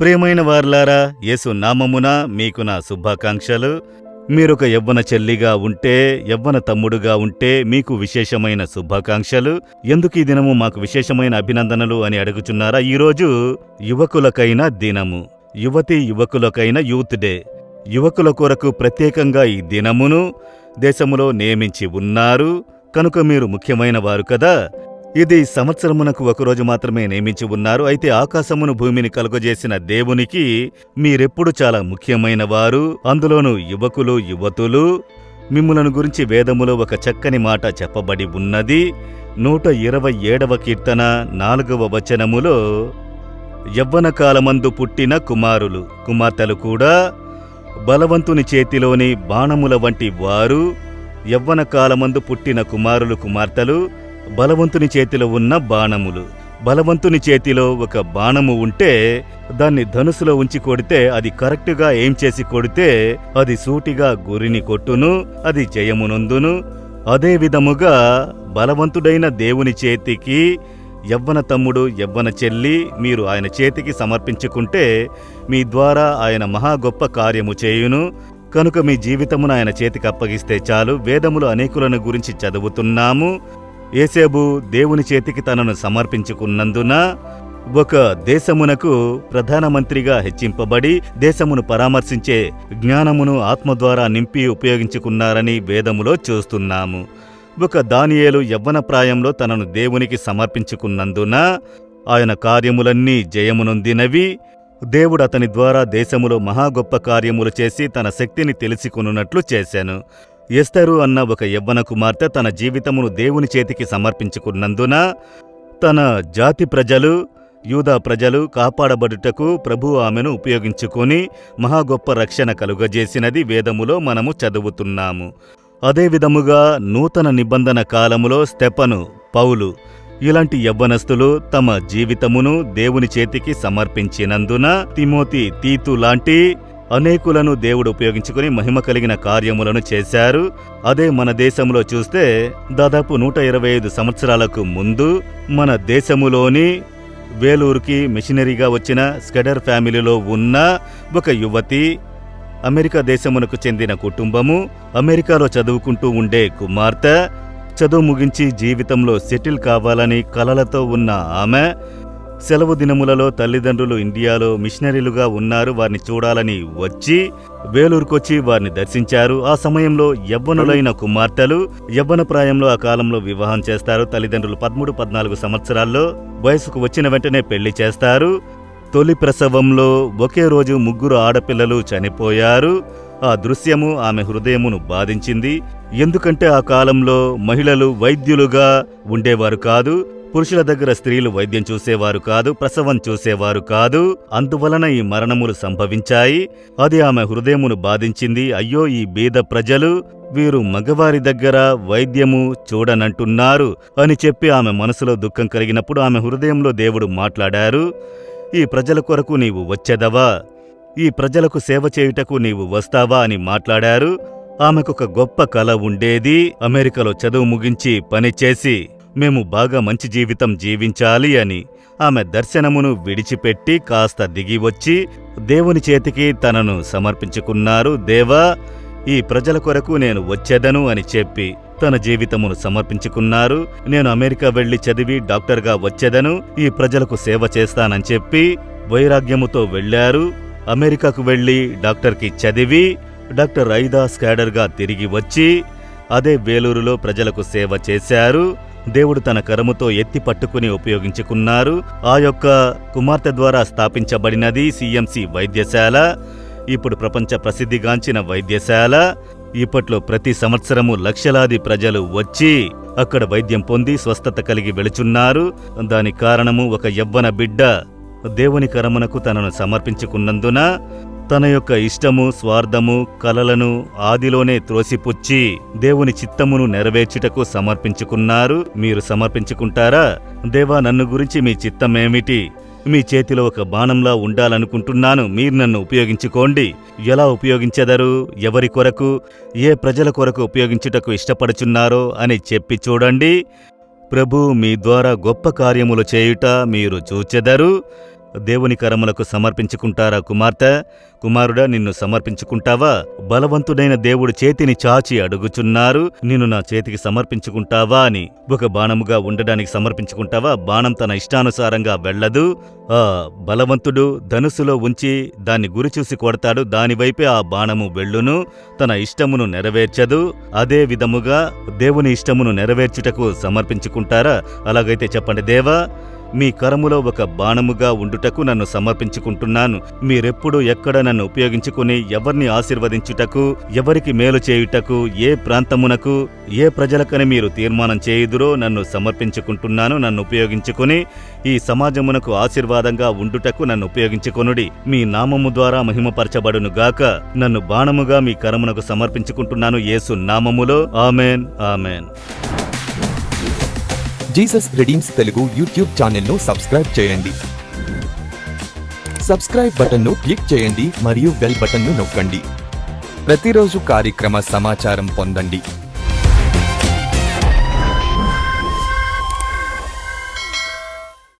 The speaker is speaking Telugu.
ప్రియమైన వారలారా, యేసు నామమున మీకు నా శుభాకాంక్షలు. మీరొక యవ్వన చెల్లిగా ఉంటే, యవ్వన తమ్ముడుగా ఉంటే మీకు విశేషమైన శుభాకాంక్షలు. ఎందుకు ఈ దినము మాకు విశేషమైన అభినందనలు అని అడుగుచున్నారా? ఈరోజు యువకులకైన దినము, యువకులకైన యూత్ డే. యువకుల కొరకు ప్రత్యేకంగా ఈ దినమును దేశములో నియమించి ఉన్నారు కనుక మీరు ముఖ్యమైన వారు కదా. ఇది సంవత్సరమునకు ఒకరోజు మాత్రమే నియమించి ఉన్నారు. అయితే ఆకాశమును భూమిని కలుగజేసిన దేవునికి మీరెప్పుడు చాలా ముఖ్యమైన వారు. అందులోనూ యువకులు, యువతులు. మిమ్ములను గురించి వేదములో ఒక చక్కని మాట చెప్పబడి ఉన్నది. 127వ కీర్తన 4వ వచనములో, యవ్వన కాలమందు పుట్టిన కుమార్తెలు కూడా బలవంతుని చేతిలోని బాణముల వంటి వారు. యవ్వన కాలమందు పుట్టిన కుమార్తెలు బలవంతుని చేతిలో ఉన్న బాణములు. బలవంతుని చేతిలో ఒక బాణము ఉంటే దాన్ని ధనుసులో ఉంచి కొడితే అది కరెక్టుగా ఏం చేసి కొడితే అది సూటిగా గురిని కొట్టును, అది జయమునొందును. అదే విధముగా బలవంతుడైన దేవుని చేతికి యవ్వన తమ్ముడు, యవ్వన చెల్లి మీరు ఆయన చేతికి సమర్పించుకుంటే మీ ద్వారా ఆయన మహా గొప్ప కార్యము చేయును. కనుక మీ జీవితమును ఆయన చేతికి అప్పగిస్తే చాలు. వేదములు అనేకులను గురించి చదువుతున్నాము. యేసేబు దేవుని చేతికి తనను సమర్పించుకున్నందున ఒక దేశమునకు ప్రధానమంత్రిగా హెచ్చింపబడి దేశమును పరామర్శించే జ్ఞానమును ఆత్మ ద్వారా నింపి ఉపయోగించుకున్నారని వేదములో చూస్తున్నాము. ఒక దానియేలు యవ్వన ప్రాయంలో తనను దేవునికి సమర్పించుకున్నందున ఆయన కార్యములన్నీ జయమునొందినవి. దేవుడు అతని ద్వారా దేశములో మహా గొప్ప కార్యములు చేసి తన శక్తిని తెలిసికొనున్నట్లు చేశాను. ఎస్తరు అన్న ఒక యవ్వన కుమార్తె తన జీవితమును దేవుని చేతికి సమర్పించుకున్నందున తన జాతి ప్రజలు, యూదా ప్రజలు కాపాడబడుటకు ప్రభువు ఆమెను ఉపయోగించుకొని మహా గొప్ప రక్షణ కలుగజేసినది వేదములో మనము చదువుతున్నాము. అదేవిధముగా నూతన నిబంధన కాలములో స్తెఫను, పౌలు ఇలాంటి యవ్వనస్తులు తమ జీవితమును దేవుని చేతికి సమర్పించినందున తిమోతి, తీతు లాంటి అనేకులను దేవుడు ఉపయోగించుకుని మహిమ కలిగిన కార్యములను చేశారు. అదే మన దేశంలో చూస్తే దాదాపు 125 సంవత్సరాలకు ముందు మన దేశములోని వేలూరుకి మిషనరీగా వచ్చిన స్కెడర్ ఫ్యామిలీలో ఉన్న ఒక యువతి, అమెరికా దేశమునకు చెందిన కుటుంబము, అమెరికాలో చదువుకుంటూ ఉండే కుమార్తె, చదువు ముగించి జీవితంలో సెటిల్ కావాలని కలలతో ఉన్న ఆమె సెలవు దినములలో తల్లిదండ్రులు ఇండియాలో మిషనరీలుగా ఉన్నారు, వారిని చూడాలని వచ్చి వేలూరుకొచ్చి వారిని దర్శించారు. ఆ సమయంలో యవ్వనులైన కుమార్తెలు యవ్వన ప్రాయంలో ఆ కాలంలో వివాహం చేస్తారు. తల్లిదండ్రులు 13-14 సంవత్సరాల్లో వయసుకు వచ్చిన వెంటనే పెళ్లి చేస్తారు. తొలి ప్రసవంలో ఒకే రోజు 3 ఆడపిల్లలు చనిపోయారు. ఆ దృశ్యము ఆమె హృదయమును బాధించింది. ఎందుకంటే ఆ కాలంలో మహిళలు వైద్యులుగా ఉండేవారు కాదు. పురుషుల దగ్గర స్త్రీలు వైద్యం చూసేవారు కాదు, ప్రసవం చూసేవారు కాదు. అందువలన ఈ మరణములు సంభవించాయి. అది ఆమె హృదయమును బాధించింది. అయ్యో, ఈ బీద ప్రజలు, వీరు మగవారి దగ్గర వైద్యము చూడనంటున్నారు అని చెప్పి ఆమె మనసులో దుఃఖం కలిగినప్పుడు ఆమె హృదయంలో దేవుడు మాట్లాడారు. ఈ ప్రజల కొరకు నీవు వచ్చెదవా? ఈ ప్రజలకు సేవ చేయుటకు నీవు వస్తావా అని మాట్లాడారు. ఆమెకొక గొప్ప కల ఉండేది. అమెరికాలో చదువు ముగించి పనిచేసి మేము బాగా మంచి జీవితం జీవించాలి అని. ఆమె దర్శనమును విడిచిపెట్టి కాస్త దిగివచ్చి దేవుని చేతికి తనను సమర్పించుకున్నారు. దేవా, ఈ ప్రజల కొరకు నేను వచ్చేదను అని చెప్పి తన జీవితమును సమర్పించుకున్నారు. నేను అమెరికా వెళ్లి చదివి డాక్టర్గా వచ్చేదను, ఈ ప్రజలకు సేవ చేస్తానని చెప్పి వైరాగ్యముతో వెళ్లారు. అమెరికాకు వెళ్లి డాక్టర్కి చదివి డాక్టర్ ఐదా స్కాడర్గా తిరిగి వచ్చి అదే వేలూరులో ప్రజలకు సేవ చేశారు. దేవుడు తన కరముతో ఎత్తి పట్టుకుని ఉపయోగించుకున్నారు. ఆ యొక్క కుమార్తె ద్వారా స్థాపించబడినది సిఎంసి వైద్యశాల. ఇప్పుడు ప్రపంచ ప్రసిద్ధిగాంచిన వైద్యశాల. ఇప్పట్లో ప్రతి సంవత్సరము లక్షలాది ప్రజలు వచ్చి అక్కడ వైద్యం పొంది స్వస్థత కలిగి వెళుచున్నారు. దానికి కారణము ఒక యవ్వన బిడ్డ దేవుని కరమునకు తనను సమర్పించుకున్నందున తన యొక్క ఇష్టము, స్వార్థము, కలలను ఆదిలోనే త్రోసిపుచ్చి దేవుని చిత్తమును నెరవేర్చుటకు సమర్పించుకున్నారు. మీరు సమర్పించుకుంటారా? దేవా, నన్ను గురించి మీ చిత్తమేమిటి? మీ చేతిలో ఒక బాణంలా ఉండాలనుకుంటున్నాను, మీరు నన్ను ఉపయోగించుకోండి. ఎలా ఉపయోగించెదరు? ఎవరి కొరకు, ఏ ప్రజల కొరకు ఉపయోగించుటకు ఇష్టపడుచున్నారో అని చెప్పి చూడండి. ప్రభు మీ ద్వారా గొప్ప కార్యములు చేయుట మీరు చూచెదరు. దేవుని కరములకు సమర్పించుకుంటారా కుమార్తె? కుమారుడా, నిన్ను సమర్పించుకుంటావా? బలవంతుడైన దేవుడు చేతిని చాచి అడుగుచున్నారు, నిన్ను నా చేతికి సమర్పించుకుంటావా అని. ఒక బాణముగా ఉండడానికి సమర్పించుకుంటావా? బాణం తన ఇష్టానుసారంగా వెళ్ళదు. ఆ బలవంతుడు ధనుసులో ఉంచి దాన్ని గురిచూసి కొడతాడు, దానివైపే ఆ బాణము వెళ్ళును, తన ఇష్టమును నెరవేర్చదు. అదే విధముగా దేవుని ఇష్టమును నెరవేర్చుటకు సమర్పించుకుంటారా? అలాగైతే చెప్పండి, దేవా, మీ కరములో ఒక బాణముగా ఉండుటకు నన్ను సమర్పించుకుంటున్నాను. మీరెప్పుడు ఎక్కడ నన్ను ఉపయోగించుకుని ఎవరిని ఆశీర్వదించుటకు, ఎవరికి మేలు చేయుటకు, ఏ ప్రాంతమునకు, ఏ ప్రజలకని మీరు తీర్మానం చేయుదురో నన్ను సమర్పించుకుంటున్నాను. నన్ను ఉపయోగించుకుని ఈ సమాజమునకు ఆశీర్వాదంగా ఉండుటకు నన్ను ఉపయోగించుకొనుడి. మీ నామము ద్వారా మహిమపరచబడును గాక. నన్ను బాణముగా మీ కరమునకు సమర్పించుకుంటున్నాను యేసు నామములో. Amen, amen. Jesus redeems Telugu YouTube ఛానల్ను సబ్స్క్రైబ్ చేయండి. సబ్స్క్రైబ్ బటన్ను క్లిక్ చేయండి మరియు బెల్ బటన్ను నొక్కండి. ప్రతిరోజు కార్యక్రమ సమాచారం పొందండి.